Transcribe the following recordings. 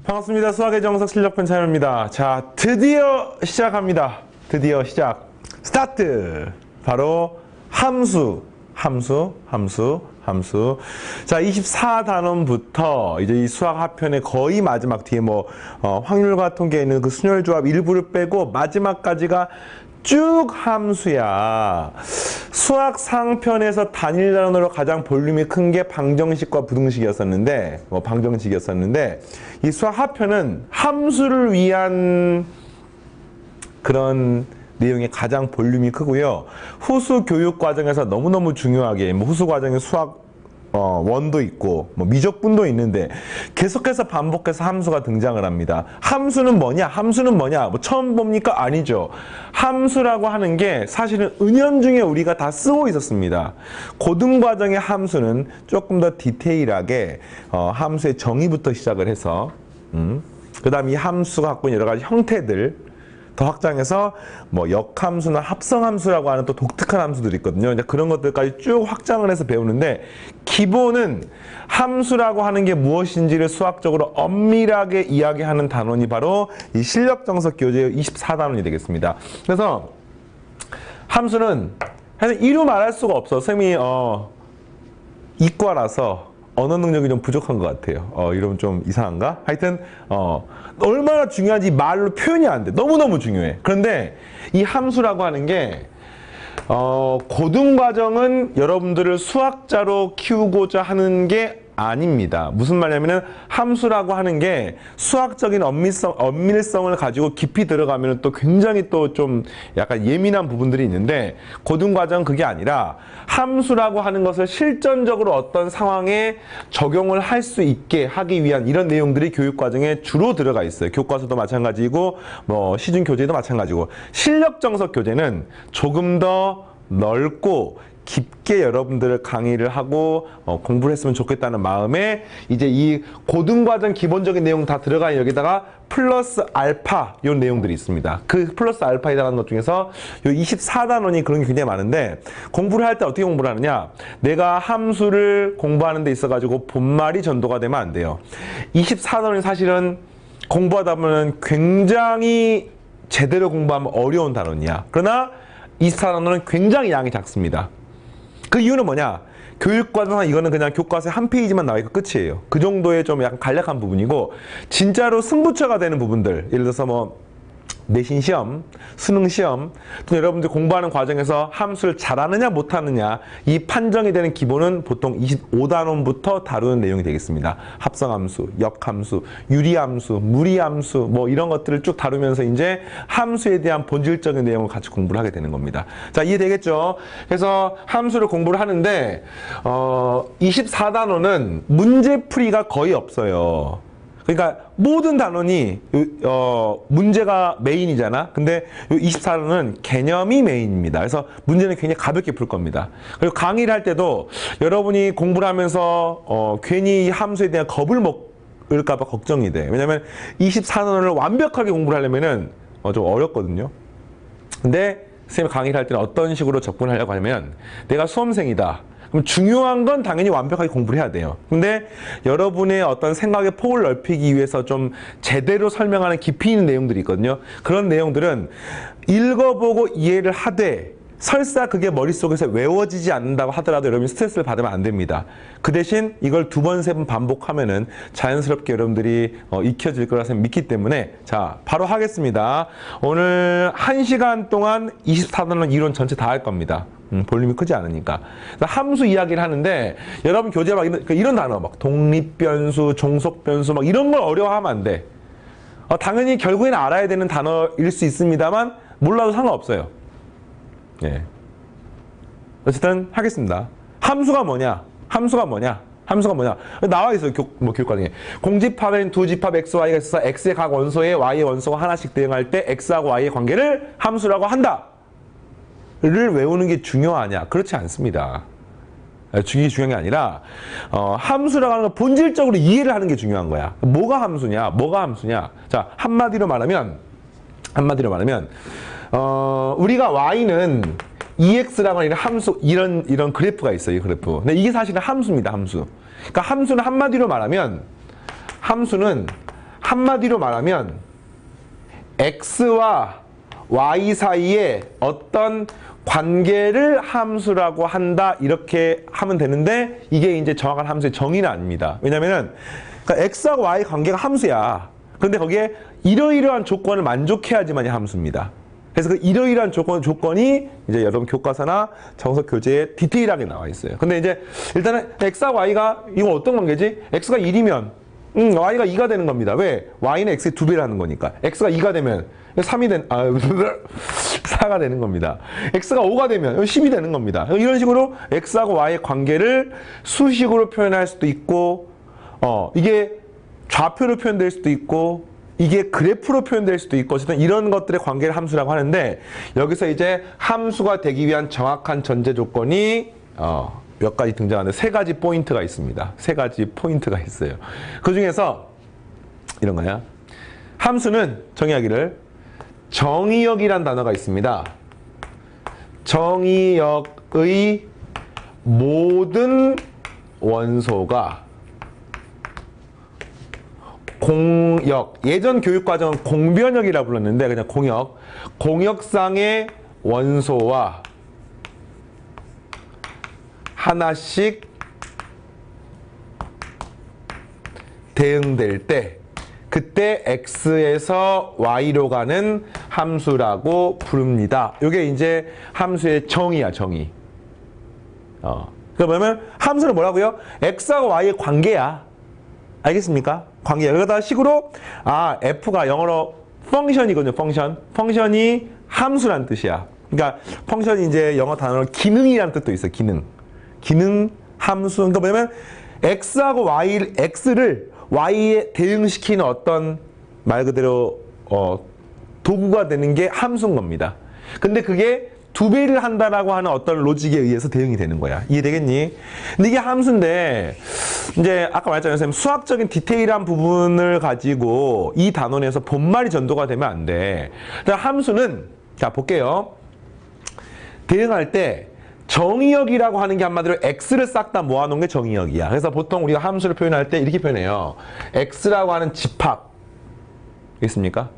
반갑습니다. 수학의 정석 실력편 차연입니다. 자, 드디어 시작합니다. 드디어 시작. 스타트! 바로 함수. 자, 24단원부터 이제 이 수학 하편의 거의 마지막 뒤에 확률과 통계에 있는 그 순열조합 일부를 빼고 마지막까지가 쭉 함수야. 수학 상편에서 단일 단원으로 가장 볼륨이 큰 게 방정식과 부등식이었었는데, 이 수학 하편은 함수를 위한 그런 내용이 가장 볼륨이 크고요. 후수 교육 과정에서 너무너무 중요하게, 후수 과정에 수학 원도 있고 미적분도 있는데 계속해서 반복해서 함수가 등장을 합니다. 함수는 뭐냐? 처음 봅니까? 아니죠. 함수라고 하는 게 사실은 은연중에 우리가 다 쓰고 있었습니다. 고등과정의 함수는 조금 더 디테일하게 함수의 정의부터 시작을 해서 그 다음 이 함수가 갖고 있는 여러 가지 형태들 더 확장해서 역함수나 합성함수라고 하는 또 독특한 함수들이 있거든요. 이제 그런 것들까지 쭉 확장을 해서 배우는데 기본은 함수라고 하는 게 무엇인지를 수학적으로 엄밀하게 이야기하는 단원이 바로 이 실력정석 교재의 24단원이 되겠습니다. 그래서 함수는 사실 이루 말할 수가 없어. 쌤이 이과라서 언어 능력이 좀 부족한 것 같아요. 이러면 좀 이상한가? 하여튼 얼마나 중요한지 말로 표현이 안 돼. 너무너무 중요해. 그런데 이 함수라고 하는 게 고등과정은 여러분들을 수학자로 키우고자 하는 게 아닙니다. 무슨 말이냐면은 함수라고 하는 게 수학적인 엄밀성을 가지고 깊이 들어가면 또 굉장히 또 좀 약간 예민한 부분들이 있는데 고등과정은 그게 아니라 함수라고 하는 것을 실전적으로 어떤 상황에 적용을 할 수 있게 하기 위한 이런 내용들이 교육과정에 주로 들어가 있어요. 교과서도 마찬가지고 시중교재도 마찬가지고 실력정석 교재는 조금 더 넓고 깊게 여러분들을 강의를 하고 공부를 했으면 좋겠다는 마음에 이제 이 고등과정 기본적인 내용 다 들어가 여기다가 플러스 알파 이 내용들이 있습니다. 그 플러스 알파에 해당하는 것 중에서 요 24단원이 그런 게 굉장히 많은데 공부를 할 때 어떻게 공부를 하느냐, 내가 함수를 공부하는 데 있어 가지고 본말이 전도가 되면 안 돼요. 24단원이 사실은 공부하다 보면 굉장히 제대로 공부하면 어려운 단원이야. 그러나 24단원은 굉장히 양이 작습니다. 그 이유는 뭐냐? 교육과정상 이거는 그냥 교과서에 한 페이지만 나와 있고 끝이에요. 그 정도의 좀 약간 간략한 부분이고, 진짜로 승부처가 되는 부분들, 예를 들어서 내신 시험, 수능 시험, 또 여러분들 공부하는 과정에서 함수를 잘하느냐 못하느냐 이 판정이 되는 기본은 보통 25단원부터 다루는 내용이 되겠습니다. 합성함수, 역함수, 유리함수, 무리함수 이런 것들을 쭉 다루면서 이제 함수에 대한 본질적인 내용을 같이 공부를 하게 되는 겁니다. 자, 이해되겠죠? 그래서 함수를 공부를 하는데 24단원은 문제풀이가 거의 없어요. 그러니까 모든 단원이 문제가 메인이잖아. 근데 요 24단원은 개념이 메인입니다. 그래서 문제는 굉장히 가볍게 풀 겁니다. 그리고 강의를 할 때도 여러분이 공부를 하면서 괜히 함수에 대한 겁을 먹을까 봐 걱정이 돼. 왜냐면 24단원을 완벽하게 공부를 하려면은 좀 어렵거든요. 근데 선생님이 강의를 할 때는 어떤 식으로 접근하려고 하냐면, 내가 수험생이다. 그럼 중요한 건 당연히 완벽하게 공부를 해야 돼요. 근데 여러분의 어떤 생각의 폭을 넓히기 위해서 좀 제대로 설명하는 깊이 있는 내용들이 있거든요. 그런 내용들은 읽어보고 이해를 하되 설사 그게 머릿속에서 외워지지 않는다고 하더라도 여러분이 스트레스를 받으면 안 됩니다. 그 대신 이걸 2번, 3번 반복하면은 자연스럽게 여러분들이 익혀질 거라 믿기 때문에, 자, 바로 하겠습니다. 오늘 1시간 동안 24단원 이론 전체 다 할 겁니다. 볼륨이 크지 않으니까. 함수 이야기를 하는데 여러분 교재 이런 단어 독립변수, 종속변수 이런 걸 어려워하면 안 돼. 당연히 결국에는 알아야 되는 단어일 수 있습니다만 몰라도 상관없어요. 예. 어쨌든 하겠습니다. 함수가 뭐냐? 나와 있어요. 교육과정에. 공집합엔 두집합 XY가 있어서 X의 각 원소에 Y의 원소가 하나씩 대응할 때 X하고 Y의 관계를 함수라고 한다. 를 외우는 게 중요하냐? 그렇지 않습니다. 이게 중요한 게 아니라 함수라고 하는 건 본질적으로 이해를 하는 게 중요한 거야. 뭐가 함수냐? 자, 한마디로 말하면 우리가 Y는 EX라고 하는 함수, 이런 그래프가 있어요. 이 그래프. 근데 이게 사실은 함수입니다. 함수. 그러니까 함수는 한마디로 말하면 함수는 한마디로 말하면 x와 y 사이에 어떤 관계를 함수라고 한다 이렇게 하면 되는데 이게 이제 정확한 함수의 정의는 아닙니다. 왜냐면은 그러니까 x하고 y 관계가 함수야. 근데 거기에 이러이러한 조건을 만족해야지만이 함수입니다. 그래서 그 이러이러한 조건이 이제 여러분 교과서나 정석 교재에 디테일하게 나와 있어요. 근데 이제 일단은 x하고 y가 이거 어떤 관계지? x가 1이면 y가 2가 되는 겁니다. 왜? y는 x의 2배라는 거니까. x가 2가 되면 3이 4가 되는 겁니다. x가 5가 되면 10이 되는 겁니다. 이런 식으로 x하고 y의 관계를 수식으로 표현할 수도 있고 이게 좌표로 표현될 수도 있고 이게 그래프로 표현될 수도 있고 어쨌든 이런 것들의 관계를 함수라고 하는데 여기서 이제 함수가 되기 위한 정확한 전제 조건이 몇 가지 등장하는데 3가지 포인트가 있습니다. 3가지 포인트가 있어요. 그 중에서 이런 거야. 함수는 정의하기를 정의역이란 단어가 있습니다. 정의역의 모든 원소가 공역, 예전 교육과정은 공변역이라고 불렀는데 그냥 공역, 공역상의 원소와 하나씩 대응될 때 그때 x에서 y로 가는 함수라고 부릅니다. 이게 이제 함수의 정의야, 정의. 그러면 함수는 뭐라고요? x하고 y의 관계야. 알겠습니까? 관계. 여기다 식으로 f가 영어로 펑션이거든요. 펑션이 함수란 뜻이야. 그러니까 펑션이 이제 영어 단어로 기능이란 뜻도 있어요. 기능 함수. 그러니까 뭐냐면 x하고 x를 y에 대응시키는 어떤 말 그대로 도구가 되는 게 함수인 겁니다. 근데 그게 2배를 한다라고 하는 어떤 로직에 의해서 대응이 되는 거야. 이해되겠니? 근데 이게 함수인데 이제 아까 말했잖아요. 선생님 수학적인 디테일한 부분을 가지고 이 단원에서 본말이 전도가 되면 안 돼. 함수는 자 볼게요. 대응할 때 정의역이라고 하는 게 한마디로 x를 싹 다 모아놓은 게 정의역이야. 그래서 보통 우리가 함수를 표현할 때 이렇게 표현해요. x라고 하는 집합 있습니까?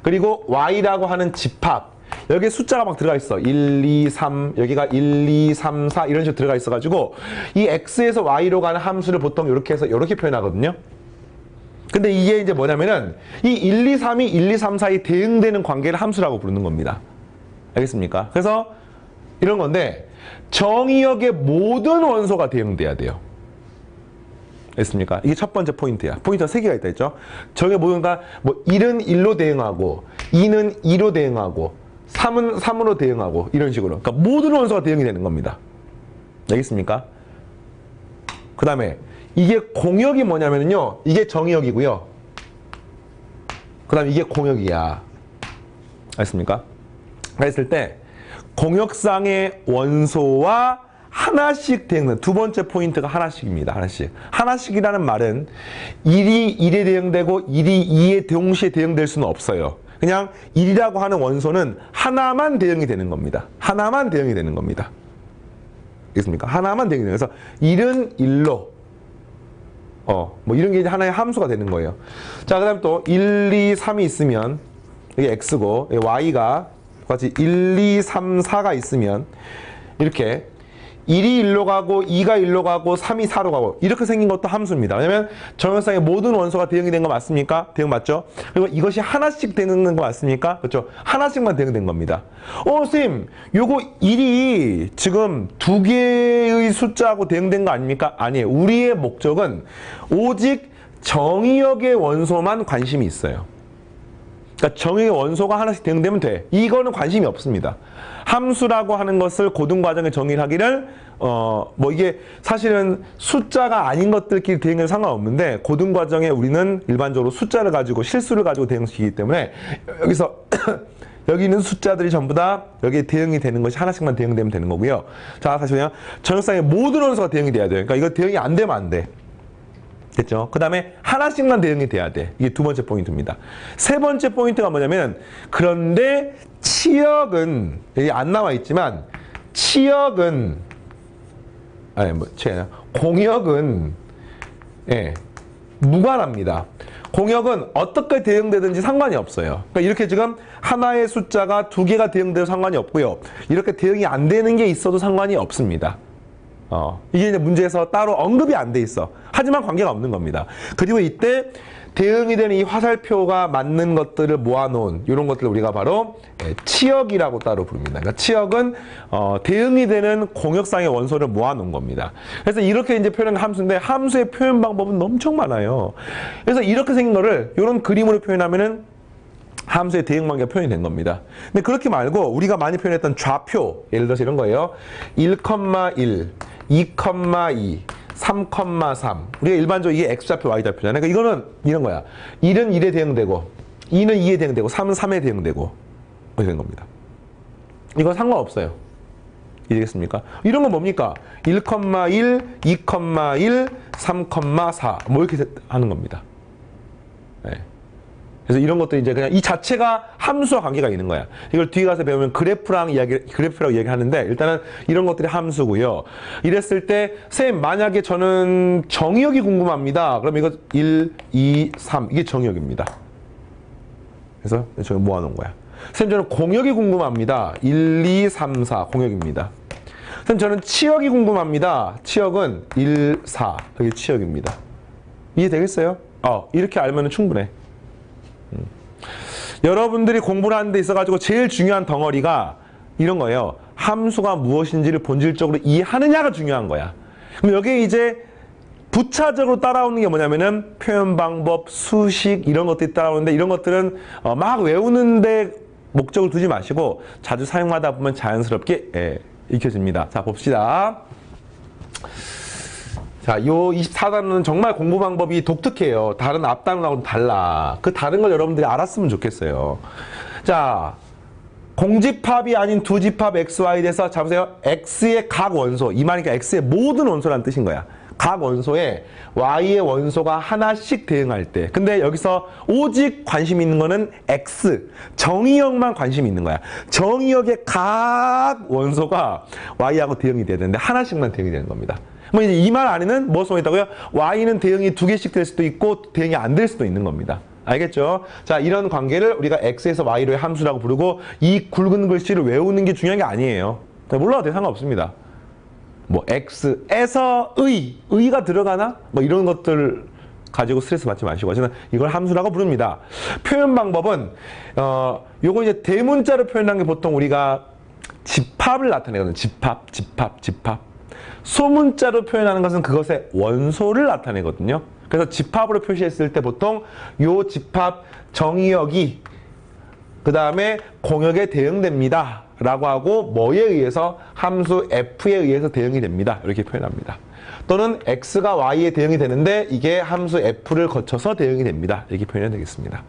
그리고 y라고 하는 집합 여기에 숫자가 막 들어가 있어. 1, 2, 3 여기가 1, 2, 3, 4 이런 식으로 들어가 있어가지고 이 x에서 y로 가는 함수를 보통 이렇게 해서 이렇게 표현하거든요. 근데 이게 이제 뭐냐면은 이 1, 2, 3이 1, 2, 3, 4에 대응되는 관계를 함수라고 부르는 겁니다. 알겠습니까? 그래서 이런 건데 정의역의 모든 원소가 대응돼야 돼요. 알겠습니까? 이게 첫 번째 포인트야. 포인트가 3개가 있다 했죠. 정의의 모든 뭐 1은 1로 대응하고 2는 2로 대응하고 3은 3으로 대응하고 이런 식으로. 그러니까 모든 원소가 대응이 되는 겁니다. 알겠습니까? 그 다음에 이게 공역이 뭐냐면요. 이게 정의역이고요. 그 다음에 이게 공역이야. 알겠습니까? 그랬을 때 공역상의 원소와 하나씩 대응되는 두 번째 포인트가 하나씩입니다. 하나씩이라는 말은 1이 1에 대응되고 1이 2에 동시에 대응될 수는 없어요. 그냥 1이라고 하는 원소는 하나만 대응이 되는 겁니다. 하나만 대응이 되는 겁니다. 알겠습니까? 하나만 대응이 되는 거예요. 그래서 1은 1로 뭐 이런 게 이제 하나의 함수가 되는 거예요. 자, 그 다음 또 1, 2, 3이 있으면 이게 x고 y가 같이 1, 2, 3, 4가 있으면 이렇게 1이 1로 가고 2가 1로 가고 3이 4로 가고 이렇게 생긴 것도 함수입니다. 왜냐면 정역상의 모든 원소가 대응이 된 거 맞습니까? 대응 맞죠? 그리고 이것이 하나씩 대응된 거 맞습니까? 그렇죠? 하나씩만 대응된 겁니다. 선생님 요거 1이 지금 2개의 숫자하고 대응된 거 아닙니까? 아니에요. 우리의 목적은 오직 정의역의 원소만 관심이 있어요. 그러니까 정의의 원소가 하나씩 대응되면 돼. 이거는 관심이 없습니다. 함수라고 하는 것을 고등과정에 정의를 하기를 뭐 이게 사실은 숫자가 아닌 것들끼리 대응해도 상관없는데 고등과정에 우리는 일반적으로 숫자를 가지고 실수를 가지고 대응시키기 때문에 여기서 여기 있는 숫자들이 전부 다 여기에 대응이 되는 것이 하나씩만 대응되면 되는 거고요. 자, 다시 그냥 정역상의 모든 원소가 대응이 돼야 돼요. 그러니까 이거 대응이 안 되면 안 돼. 됐죠? 그 다음에 하나씩만 대응이 돼야 돼. 이게 두 번째 포인트입니다. 세 번째 포인트가 뭐냐면 그런데 치역은 여기 안 나와 있지만 치역은 공역은 무관합니다. 공역은 어떻게 대응되든지 상관이 없어요. 그러니까 이렇게 지금 하나의 숫자가 두 개가 대응돼도 상관이 없고요. 이렇게 대응이 안 되는 게 있어도 상관이 없습니다. 이게 이제 문제에서 따로 언급이 안 돼 있어. 하지만 관계가 없는 겁니다. 그리고 이때 대응이 되는 이 화살표가 맞는 것들을 모아놓은 이런 것들을 우리가 바로 치역이라고 따로 부릅니다. 그러니까 치역은 대응이 되는 공역상의 원소를 모아놓은 겁니다. 그래서 이렇게 이제 표현한 함수인데 함수의 표현 방법은 엄청 많아요. 그래서 이렇게 생긴 거를 이런 그림으로 표현하면은 함수의 대응 관계가 표현이 된 겁니다. 근데 그렇게 말고 우리가 많이 표현했던 좌표, 예를 들어서 이런 거예요. 1,1, 2,2, 3,3. 우리가 일반적으로 이게 X좌표, Y좌표잖아요. 그러니까 이거는 이런 거야. 1은 1에 대응되고, 2는 2에 대응되고, 3은 3에 대응되고, 이렇게 된 겁니다. 이건 상관없어요. 이해되겠습니까? 이런 건 뭡니까? 1,1, 2,1, 3,4. 뭐 이렇게 하는 겁니다. 네. 그래서 이런 것도 이제 그냥 이 자체가 함수와 관계가 있는 거야. 이걸 뒤에 가서 배우면 그래프라고 이야기하는데 일단은 이런 것들이 함수고요. 이랬을 때 선생님 만약에 저는 정의역이 궁금합니다. 그럼 이거 1, 2, 3 이게 정의역입니다. 그래서 저기 모아놓은 거야. 선생님 저는 공역이 궁금합니다. 1, 2, 3, 4 공역입니다. 선생님 저는 치역이 궁금합니다. 치역은 1, 4 여기 치역입니다. 이해되겠어요? 이렇게 알면 충분해. 여러분들이 공부를 하는 데 있어가지고 제일 중요한 덩어리가 이런 거예요. 함수가 무엇인지를 본질적으로 이해하느냐가 중요한 거야. 그럼 여기에 이제 부차적으로 따라오는 게 뭐냐면은 표현 방법, 수식 이런 것들이 따라오는데 이런 것들은 막 외우는데 목적을 두지 마시고 자주 사용하다 보면 자연스럽게 익혀집니다. 자, 봅시다. 자, 요 24단원은 정말 공부 방법이 독특해요. 다른 앞단원하고는 달라. 그 다른 걸 여러분들이 알았으면 좋겠어요. 자, 공집합이 아닌 두집합 XY 돼서 잡으세요. X의 각 원소. 이 말이니까 X의 모든 원소라는 뜻인 거야. 각 원소에 Y의 원소가 하나씩 대응할 때. 근데 여기서 오직 관심 있는 거는 X. 정의역만 관심이 있는 거야. 정의역의 각 원소가 Y하고 대응이 돼야 되는데 하나씩만 대응이 되는 겁니다. 뭐 이제 이 말 안에는 뭐 써 있다고요? Y는 대응이 두 개씩 될 수도 있고 대응이 안 될 수도 있는 겁니다. 알겠죠? 자, 이런 관계를 우리가 X에서 Y로의 함수라고 부르고 이 굵은 글씨를 외우는 게 중요한 게 아니에요. 몰라도 돼, 상관없습니다. 뭐 X에서 의가 들어가나? 뭐 이런 것들 가지고 스트레스 받지 마시고 저는 이걸 함수라고 부릅니다. 표현 방법은 요거 이제 대문자로 표현한 게 보통 우리가 집합을 나타내거든요. 집합. 소문자로 표현하는 것은 그것의 원소를 나타내거든요. 그래서 집합으로 표시했을 때 보통 요 집합 정의역이 그 다음에 공역에 대응됩니다 라고 하고 뭐에 의해서 함수 f에 의해서 대응이 됩니다 이렇게 표현합니다. 또는 x가 y에 대응이 되는데 이게 함수 f를 거쳐서 대응이 됩니다 이렇게 표현이 되겠습니다.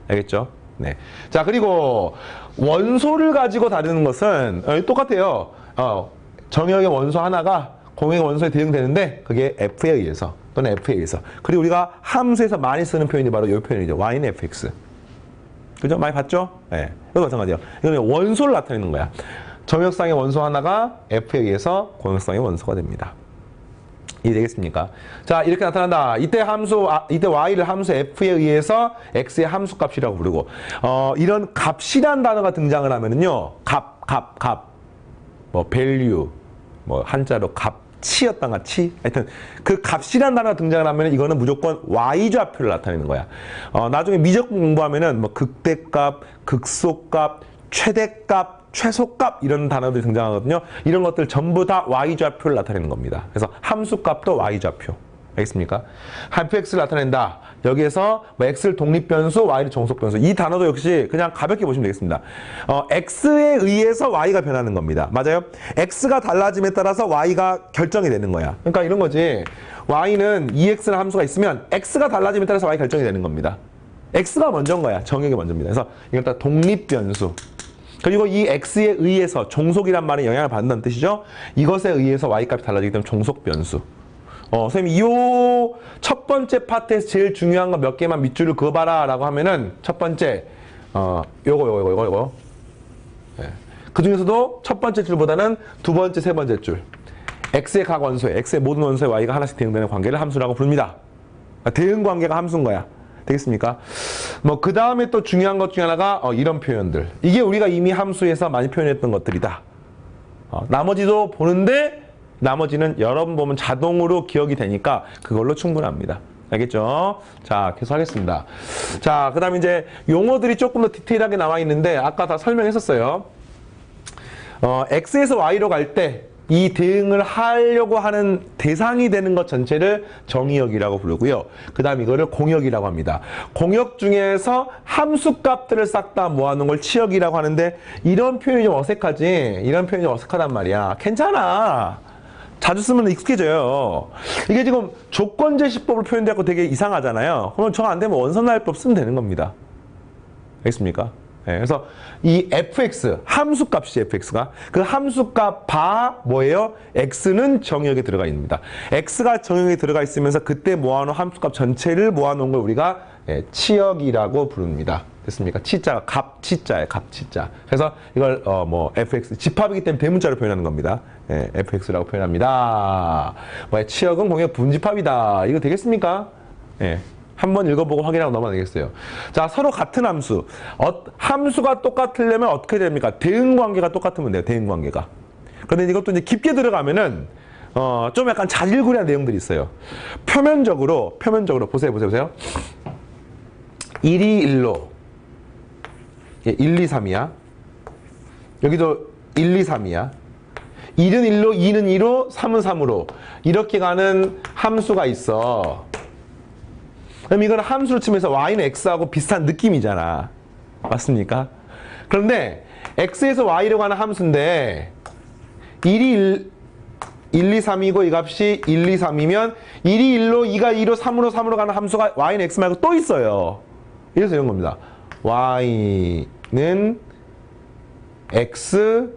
알겠죠? 네. 자, 그리고 원소를 가지고 다루는 것은 똑같아요. 정의역의 원소 하나가 공역의 원소에 대응되는데 그게 f에 의해서 또는 f에 의해서. 그리고 우리가 함수에서 많이 쓰는 표현이 바로 이 표현이죠. y는 fx. 그죠? 많이 봤죠? 네. 이거 마찬가지예요. 이거는 원소를 나타내는 거야. 정역상의 원소 하나가 f에 의해서 공역상의 원소가 됩니다. 이해되겠습니까? 자, 이렇게 나타난다. 이때 y를 함수 f에 의해서 x의 함수값이라고 부르고 이런 값이란 단어가 등장을 하면은요. 값. 뭐 value 뭐 한자로 값치였던가 치 하여튼 그 값이란 단어가 등장을 하면 이거는 무조건 y좌표를 나타내는 거야. 나중에 미적분 공부하면은 뭐 극대값, 극소값, 최대값, 최소값 이런 단어들이 등장하거든요. 이런 것들 전부 다 y좌표를 나타내는 겁니다. 그래서 함수값도 y좌표. 알겠습니까? fx를 나타낸다. 여기에서 뭐 x를 독립변수, y를 종속변수. 이 단어도 역시 그냥 가볍게 보시면 되겠습니다. x에 의해서 y가 변하는 겁니다. 맞아요? x가 달라짐에 따라서 y가 결정이 되는 거야. 그러니까 이런 거지. y는 2x라는 함수가 있으면 x가 달라짐에 따라서 y 결정이 되는 겁니다. x가 먼저인 거야. 정역이 먼저입니다. 그래서 이건 다 독립변수. 그리고 이 x에 의해서 종속이란 말은 영향을 받는다는 뜻이죠. 이것에 의해서 y값이 달라지기 때문에 종속변수. 선생님, 이 첫 번째 파트에서 제일 중요한 거 몇 개만 밑줄을 그어봐라 라고 하면은 첫 번째, 요거. 네. 그 중에서도 첫 번째 줄보다는 두 번째, 세 번째 줄. x의 각 원소에, x의 모든 원소에 y가 하나씩 대응되는 관계를 함수라고 부릅니다. 그러니까 대응 관계가 함수인 거야. 되겠습니까? 뭐 그 다음에 또 중요한 것 중에 하나가 이런 표현들. 이게 우리가 이미 함수에서 많이 표현했던 것들이다. 나머지도 보는데 나머지는 여러 번 보면 자동으로 기억이 되니까 그걸로 충분합니다. 알겠죠? 자, 계속 하겠습니다. 자, 그 다음에 이제 용어들이 조금 더 디테일하게 나와 있는데 아까 다 설명했었어요. X에서 Y로 갈 때 이 대응을 하려고 하는 대상이 되는 것 전체를 정의역이라고 부르고요. 그 다음 이거를 공역이라고 합니다. 공역 중에서 함수값들을 싹 다 모아놓은 걸 치역이라고 하는데 이런 표현이 좀 어색하지? 이런 표현이 좀 어색하단 말이야. 괜찮아. 자주 쓰면 익숙해져요. 이게 지금 조건제시법으로 표현되고 되게 이상하잖아요. 그러면 정 안 되면 원선날법 쓰면 되는 겁니다. 알겠습니까? 네, 그래서 이 fx, 함수값이 fx가 그 함수값 바 뭐예요? x는 정의역에 들어가 있습니다. x가 정의역에 들어가 있으면서 그때 모아놓은 함수값 전체를 모아놓은 걸 우리가 치역이라고 부릅니다. 됐습니까? 치자가 갑치자예요. 갑치자. 그래서 이걸 뭐 fx 집합이기 때문에 대문자로 표현하는 겁니다. fx라고 표현합니다. 치역은 공역 분집합이다. 이거 되겠습니까? 한번 읽어보고 확인하고 넘어가야 되겠어요. 자, 서로 같은 함수. 함수가 똑같으려면 어떻게 됩니까? 대응관계가 똑같으면 돼요. 대응관계가. 그런데 이것도 이제 깊게 들어가면은 좀 약간 자질구레한 내용들이 있어요. 표면적으로 보세요. 1이 1로 1, 2, 3이야. 여기도 1, 2, 3이야. 1은 1로, 2는 2로, 3은 3으로 이렇게 가는 함수가 있어. 그럼 이건 함수로 치면서 y는 x하고 비슷한 느낌이잖아. 맞습니까? 그런데 x에서 y로 가는 함수인데 1이 1, 2, 3이고 이 값이 1, 2, 3이면 1이 1로, 2가 2로, 3으로 가는 함수가 y는 x 말고 또 있어요. 이래서 이런 겁니다. y는 x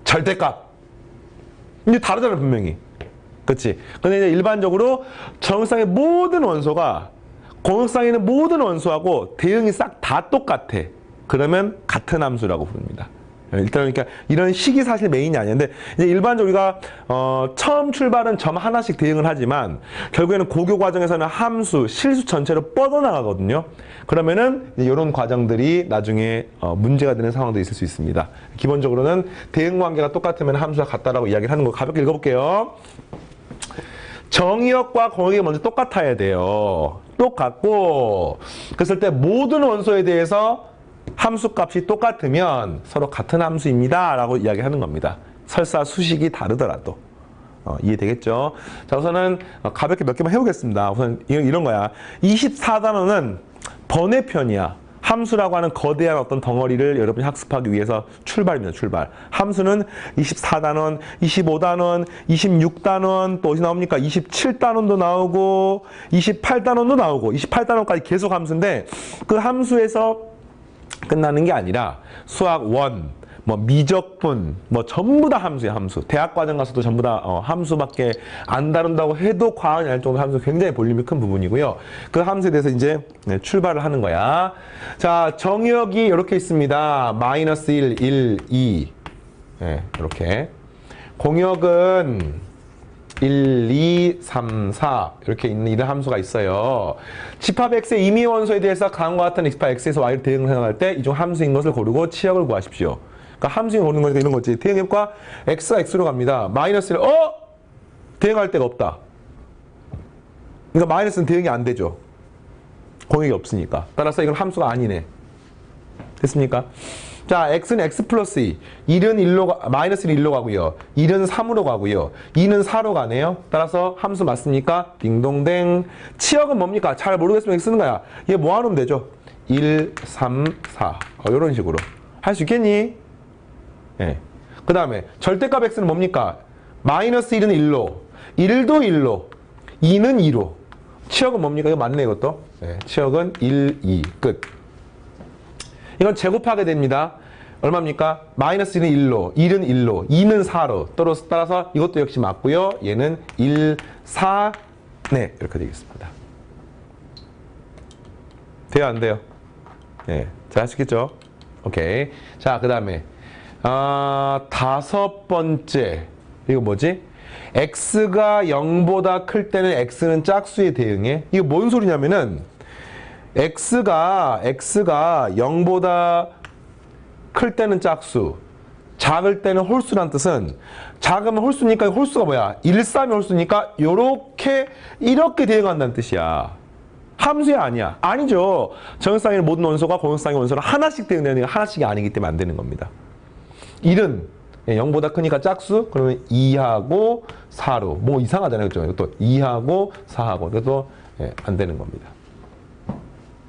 절대값. 이제 다르잖아 분명히. 그렇지? 근데 이제 일반적으로 정역상의 모든 원소가 공역상에 있는 모든 원소하고 대응이 싹 다 똑같아. 그러면 같은 함수라고 부릅니다. 일단 그러니까 이런 식이 사실 메인이 아닌데 이제 일반적으로 우리가 처음 출발은 점 하나씩 대응을 하지만 결국에는 고교 과정에서는 함수, 실수 전체로 뻗어나가거든요. 그러면은 이런 과정들이 나중에 문제가 되는 상황도 있을 수 있습니다. 기본적으로는 대응 관계가 똑같으면 함수가 같다라고 이야기를 하는 거 가볍게 읽어볼게요. 정의역과 공역이 먼저 똑같아야 돼요. 똑같고 그랬을 때 모든 원소에 대해서 함수값이 똑같으면 서로 같은 함수입니다 라고 이야기하는 겁니다. 설사 수식이 다르더라도. 이해되겠죠? 자, 우선은 가볍게 몇 개만 해보겠습니다. 우선 이런 거야. 24단원은 번외편이야. 함수라고 하는 거대한 어떤 덩어리를 여러분이 학습하기 위해서 출발입니다. 출발. 함수는 24단원, 25단원, 26단원, 또 어디 나옵니까? 27단원도 나오고 28단원도 나오고 28단원까지 계속 함수인데 그 함수에서 끝나는 게 아니라 수학 1, 뭐 미적분, 뭐 전부 다 함수야, 함수. 대학 과정 가서도 전부 다 함수밖에 안 다룬다고 해도 과언이 아닐 정도로 함수 굉장히 볼륨이 큰 부분이고요. 그 함수에 대해서 이제 출발을 하는 거야. 자, 정의역이 이렇게 있습니다. 마이너스 1, 1, 2. 이렇게. 공역은 1, 2, 3, 4 이렇게 있는 이런 함수가 있어요. 집합 x의 임의 원소에 대해서 다음과 같은 집합 x에서 y를 대응을 생각할 때 이 중 함수인 것을 고르고 치역을 구하십시오. 그러니까 함수인 고르는 거니까 이런 거지. 대응해볼까? x가 x로 갑니다. 마이너스를 대응할 데가 없다. 그러니까 마이너스는 대응이 안 되죠. 공역이 없으니까. 따라서 이건 함수가 아니네. 됐습니까? 자, x는 x 플러스 2. 1은 1로, 마이너스는 1로 가고요. 1은 3으로 가고요. 2는 4로 가네요. 따라서 함수 맞습니까? 딩동댕. 치역은 뭡니까? 잘 모르겠으면 쓰는 거야. 얘 모아놓으면 되죠. 1, 3, 4. 이런 식으로. 할 수 있겠니? 예. 그 다음에 절대값 x는 뭡니까? 마이너스 1은 1로. 1도 1로. 2는 2로. 치역은 뭡니까? 이거 맞네, 이것도. 예. 치역은 1, 2. 끝. 이건 제곱하게 됩니다. 얼마입니까? 마이너스 1은 1로, 1은 1로, 2는 4로. 따라서 이것도 역시 맞고요. 얘는 1, 4, 네. 이렇게 되겠습니다. 돼요, 안 돼요? 네. 잘 할 수 있겠죠? 오케이. 자, 그 다음에 다섯 번째. 이거 뭐지? x가 0보다 클 때는 x는 짝수에 대응해. 이거 뭔 소리냐면은 x가 0보다 클 때는 짝수, 작을 때는 홀수란 뜻은 작으면 홀수니까 홀수가 뭐야? 1, 3이 홀수니까 이렇게 대응한다는 뜻이야. 함수야 아니야? 아니죠. 정역상의 모든 원소가 공역상의 원소를 하나씩 대응되는 게 하나씩이 아니기 때문에 안 되는 겁니다. 1은 0보다 크니까 짝수, 그러면 2하고 4로 뭐 이상하잖아요. 그렇죠? 이것도 2하고 4하고 그래도 안 되는 겁니다.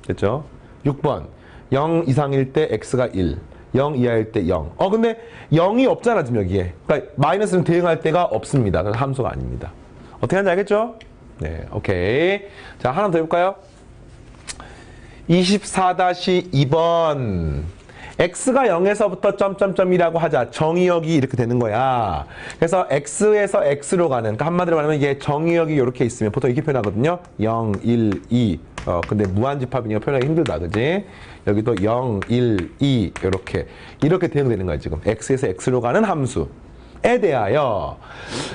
됐죠? 6번 0 이상일 때 x가 1, 0 이하일 때 0. 근데 0이 없잖아 지금 여기에. 그러니까 마이너스는 대응할 때가 없습니다. 그래서 함수가 아닙니다. 어떻게 하는지 알겠죠? 네, 오케이. 자, 하나 더 해볼까요? 24-2번. x가 0에서부터 점점점이라고 하자. 정의역이 이렇게 되는 거야. 그래서 x에서 x로 가는, 그러니까 한마디로 말하면 이게 정의역이 이렇게 있으면 보통 이렇게 표현하거든요. 0, 1, 2. 근데 무한집합이니까 표현하기 힘들다, 그지? 여기도 0, 1, 2 이렇게 대응되는 거야 지금. x에서 x로 가는 함수. 에 대하여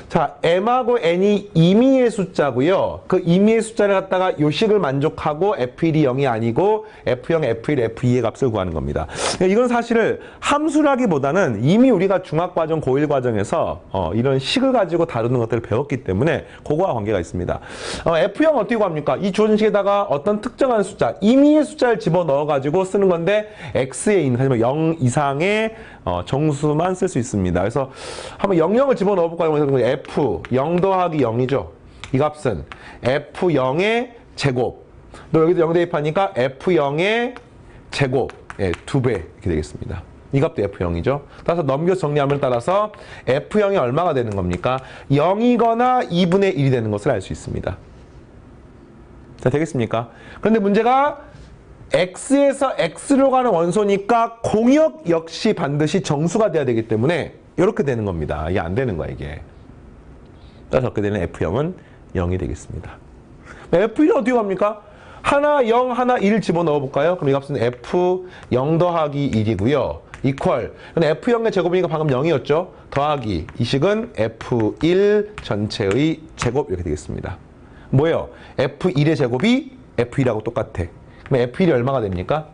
자 m하고 n이 임의의 숫자고요. 그 임의의 숫자를 갖다가 요식을 만족하고 f1이 0이 아니고 f0, f1, f2의 값을 구하는 겁니다. 이건 사실을 함수라기보다는 이미 우리가 중학과정, 고1 과정에서 이런 식을 가지고 다루는 것들을 배웠기 때문에 그거와 관계가 있습니다. f0 어떻게 구합니까? 이 주어진 식에다가 어떤 특정한 숫자, 임의의 숫자를 집어넣어 가지고 쓰는 건데 x에 있는 하지만 0 이상의 정수만 쓸 수 있습니다. 그래서 한번 00을 집어넣어 볼까요? f 0 더하기 0이죠. 이 값은 f0의 제곱. 또 여기도 0 대입하니까 f0의 제곱. 2배 이렇게 되겠습니다. 이 값도 f0이죠. 따라서 넘겨서 정리하면 따라서 f0이 얼마가 되는 겁니까? 0이거나 2분의 1이 되는 것을 알 수 있습니다. 자, 되겠습니까? 그런데 문제가 x에서 x로 가는 원소니까 공역 역시 반드시 정수가 돼야 되기 때문에 이렇게 되는 겁니다. 이게 안 되는 거야, 이게. 따라서 적게 되는 f0은 0이 되겠습니다. f1은 어떻게 합니까? 하나 0, 하나 1 집어넣어 볼까요? 그럼 이 값은 f0 더하기 1이고요. 이퀄. 근데 f0의 제곱이니까 방금 0이었죠? 더하기 이 식은 f1 전체의 제곱 이렇게 되겠습니다. 뭐예요? f1의 제곱이 f1하고 똑같아. 그럼 f1이 얼마가 됩니까?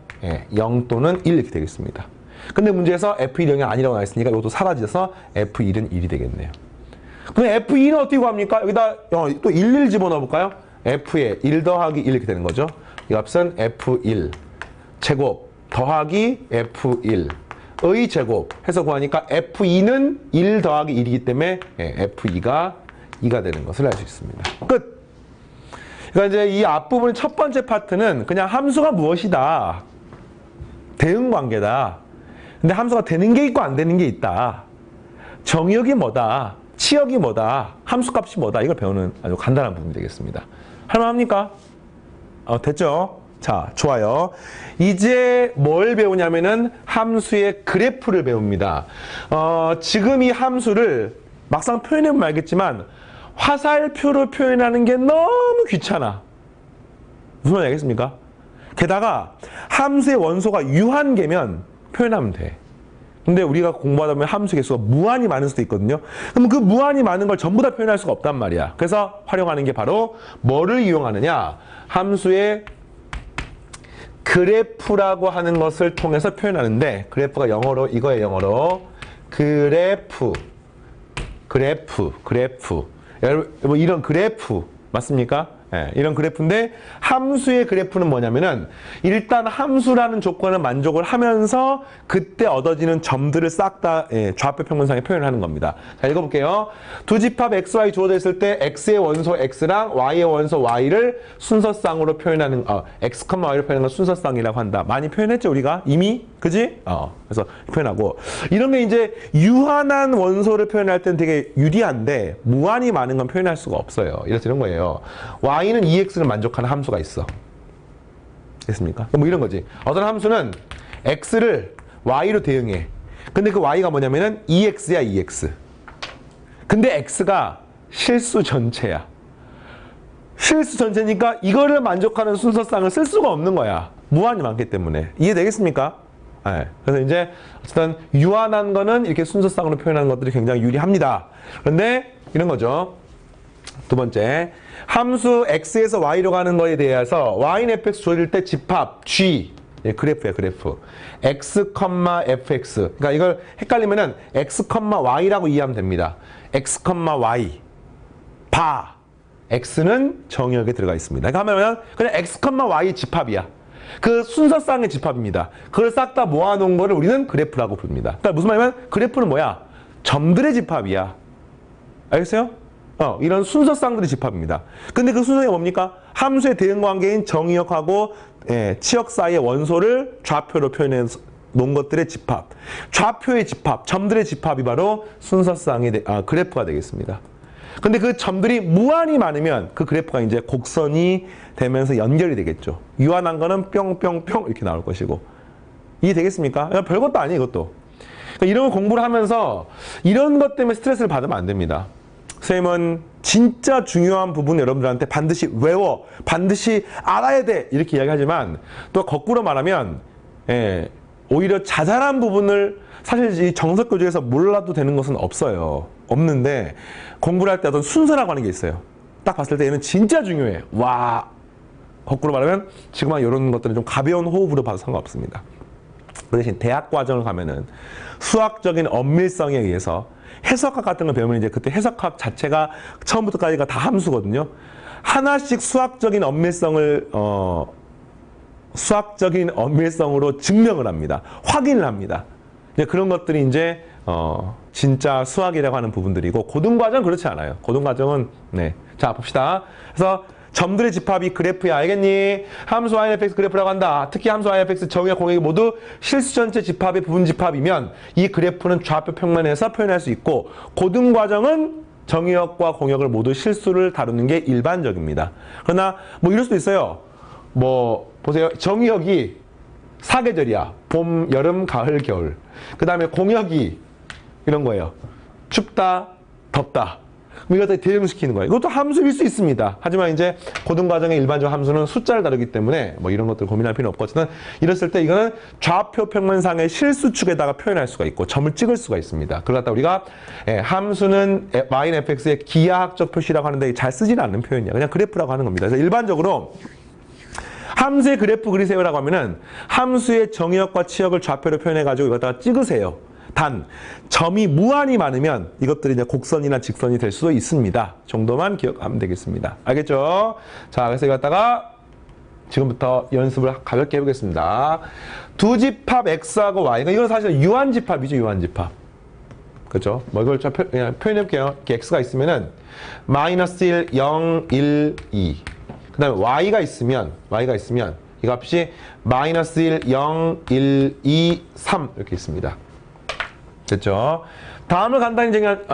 0 또는 1 이렇게 되겠습니다. 근데 문제에서 f1이 0이 아니라고 나와있으니까 이것도 사라져서 f1은 1이 되겠네요. 그럼 f2는 어떻게 구합니까? 여기다 또 1 집어넣어 볼까요? f에 1 더하기 1 이렇게 되는 거죠. 이 값은 f1 제곱 더하기 f1의 제곱 해서 구하니까 f2는 1 더하기 1이기 때문에 f2가 2가 되는 것을 알 수 있습니다. 끝! 그러니까 이제 이 앞부분 첫 번째 파트는 그냥 함수가 무엇이다. 대응 관계다. 근데 함수가 되는 게 있고 안 되는 게 있다. 정의역이 뭐다. 치역이 뭐다. 함수값이 뭐다. 이걸 배우는 아주 간단한 부분이 되겠습니다. 할만합니까? 됐죠? 자, 좋아요. 이제 뭘 배우냐면은 함수의 그래프를 배웁니다. 지금 이 함수를 막상 표현해보면 알겠지만 화살표로 표현하는 게 너무 귀찮아. 무슨 말인지 알겠습니까? 게다가 함수의 원소가 유한계면 표현하면 돼. 근데 우리가 공부하다 보면 함수 개수가 무한히 많을 수도 있거든요. 그럼 그 무한히 많은 걸 전부 다 표현할 수가 없단 말이야. 그래서 활용하는 게 바로 뭐를 이용하느냐? 함수의 그래프라고 하는 것을 통해서 표현하는데, 그래프가 영어로 이거예요. 영어로 그래프. 뭐 이런 그래프 맞습니까? 이런 그래프인데 함수의 그래프는 뭐냐면은 일단 함수라는 조건을 만족을 하면서 그때 얻어지는 점들을 싹 다 좌표 평면상에 표현하는 겁니다. 자, 읽어볼게요. 두 집합 xy 주어져 있을 때 x의 원소 x랑 y의 원소 y를 순서쌍으로 표현하는 x, y를 표현하는 걸 순서쌍이라고 한다. 많이 표현했죠 우리가 이미? 그지? 그래서 표현하고 이런 게 이제 유한한 원소를 표현할 때는 되게 유리한데 무한히 많은 건 표현할 수가 없어요. 이래서 이런 거예요. y는 2x를 만족하는 함수가 있어. 됐습니까? 뭐 이런 거지. 어떤 함수는 x를 y로 대응해. 근데 그 y가 뭐냐면은 2x야 2x. 근데 x가 실수 전체야. 실수 전체니까 이거를 만족하는 순서쌍을 쓸 수가 없는 거야. 무한히 많기 때문에. 이해되겠습니까? 그래서 이제 어쨌든 유한한 거는 이렇게 순서쌍으로 표현하는 것들이 굉장히 유리합니다. 그런데 이런 거죠. 두 번째, 함수 x에서 y로 가는 거에 대해서 y는 fx 조일 때 집합 g, 예, 그래프야 그래프. x, fx. 그러니까 이걸 헷갈리면은 x, y라고 이해하면 됩니다. x, y. 바. x는 정의역에 들어가 있습니다. 그러니까 하면 그냥 x, y 집합이야. 그 순서쌍의 집합입니다. 그걸 싹 다 모아놓은 거를 우리는 그래프라고 부릅니다. 그러니까 무슨 말이냐면 그래프는 뭐야? 점들의 집합이야. 알겠어요? 이런 순서쌍들의 집합입니다. 근데 그 순서가 뭡니까? 함수의 대응 관계인 정의역하고 치역 사이의 원소를 좌표로 표현해 놓은 것들의 집합. 좌표의 집합, 점들의 집합이 바로 순서쌍의 그래프가 되겠습니다. 근데 그 점들이 무한히 많으면 그 그래프가 이제 곡선이 되면서 연결이 되겠죠. 유한한 거는 뿅뿅뿅 이렇게 나올 것이고. 이해되겠습니까? 별것도 아니에요, 이것도. 그러니까 이런 공부를 하면서 이런 것 때문에 스트레스를 받으면 안 됩니다. 선생님은 진짜 중요한 부분 여러분들한테 반드시 외워, 반드시 알아야 돼 이렇게 이야기하지만 또 거꾸로 말하면 오히려 자잘한 부분을 사실 이 정석 교재에서 몰라도 되는 것은 없어요. 없는데 공부를 할 때 어떤 순서라고 하는 게 있어요. 딱 봤을 때 얘는 진짜 중요해. 와, 거꾸로 말하면 지금 이런 것들은 좀 가벼운 호흡으로 봐도 상관없습니다. 그 대신 대학 과정을 가면은 수학적인 엄밀성에 의해서 해석학 같은 걸 배우면 이제 그때 해석학 자체가 처음부터까지가 다 함수거든요. 하나씩 수학적인 엄밀성으로 증명을 합니다. 확인을 합니다. 그런 것들이 이제 진짜 수학이라고 하는 부분들이고 고등과정은 그렇지 않아요. 고등과정은 자 봅시다. 그래서 점들의 집합이 그래프야. 알겠니? 함수 yfx 그래프라고 한다. 특히 함수 yfx 정의역 공역이 모두 실수 전체 집합의 부분 집합이면 이 그래프는 좌표 평면에서 표현할 수 있고 고등과정은 정의역과 공역을 모두 실수를 다루는 게 일반적입니다. 그러나 뭐 이럴 수도 있어요. 뭐 보세요. 정의역이 사계절이야. 봄, 여름, 가을, 겨울. 그 다음에 공역이 이런 거예요. 춥다, 덥다. 이것들 대응시키는 거예요. 이것도 함수일 수 있습니다. 하지만 이제 고등과정의 일반적 함수는 숫자를 다루기 때문에 뭐 이런 것들 고민할 필요는 없고 어쨌든 이랬을 때 이거는 좌표 평면상의 실수축에다가 표현할 수가 있고 점을 찍을 수가 있습니다. 그걸 갖다 우리가 함수는 y는 fx의 기하학적 표시라고 하는데 잘 쓰지는 않는 표현이야. 그냥 그래프라고 하는 겁니다. 그래서 일반적으로 함수의 그래프 그리세요라고 하면은 함수의 정의역과 치역을 좌표로 표현해가지고 이것다가 찍으세요. 단, 점이 무한히 많으면 이것들이 이제 곡선이나 직선이 될 수도 있습니다. 정도만 기억하면 되겠습니다. 알겠죠? 자, 그래서 이것다가 지금부터 연습을 가볍게 해보겠습니다. 두 집합 x하고 y가 이건 사실 유한집합이죠, 유한집합. 그렇죠? 뭐 이걸 좀 그냥 표현해볼게요. 이렇게 x가 있으면은 마이너스 1, 0, 1, 2. 그 다음에 y가 있으면 이 값이 마이너스 1, 0, 1, 2, 3 이렇게 있습니다. 됐죠? 다음을 간단히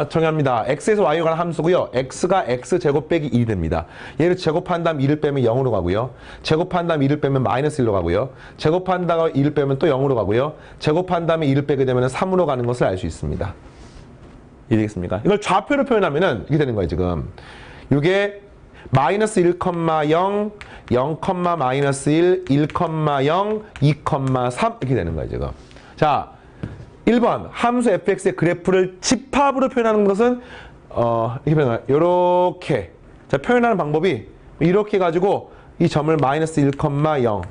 정의합니다. x에서 y로 가는 함수고요. x가 x제곱 빼기 1이 됩니다. 얘를 제곱한 다음 1을 빼면 0으로 가고요. 제곱한 다음 1을 빼면 마이너스 1로 가고요. 제곱한 다음 1을 빼면 또 0으로 가고요. 제곱한 다음에 1을 빼게 되면 3으로 가는 것을 알 수 있습니다. 이해되겠습니까? 이걸 좌표로 표현하면은 이렇게 되는 거예요, 지금. 이게 마이너스 1, 0, 0, 마이너스 1, 1, 0, 2, 3 이렇게 되는 거예요, 지금. 자, 1번 함수 fx의 그래프를 집합으로 표현하는 것은 이렇게 표현해요. 이렇게. 자, 표현하는 방법이 이렇게 가지고 이 점을 마이너스 1, 0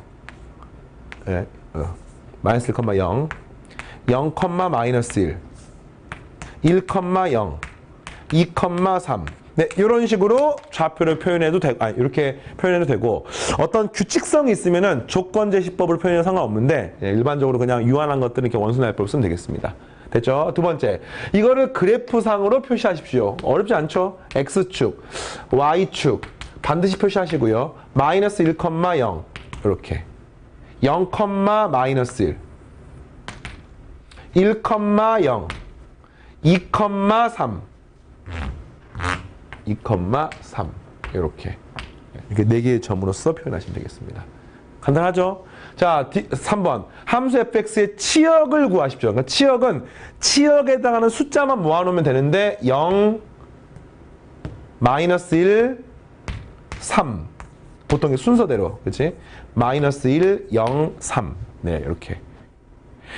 마이너스 1, 0 0, 마이너스 1 1, 0 2, 3 네, 이런 식으로 좌표를 표현해도 되고, 이렇게 표현해도 되고, 어떤 규칙성이 있으면은 조건 제시법을 표현해도 상관없는데, 일반적으로 그냥 유한한 것들은 이렇게 원순날법을 쓰면 되겠습니다. 됐죠? 두 번째, 이거를 그래프상으로 표시하십시오. 어렵지 않죠? x축, y축 반드시 표시하시고요. 마이너스 1, 0 이렇게 0, 마이너스 1 1, 0 2, 3 2,3 이렇게 4개의 점으로서 표현하시면 되겠습니다. 간단하죠? 자, 3번 함수 fx의 치역을 구하십시오. 그러니까 치역은 치역에 해당하는 숫자만 모아놓으면 되는데 0, 마이너스 1, 3 보통 순서대로 그렇지? 마이너스 1, 0, 3 네, 이렇게.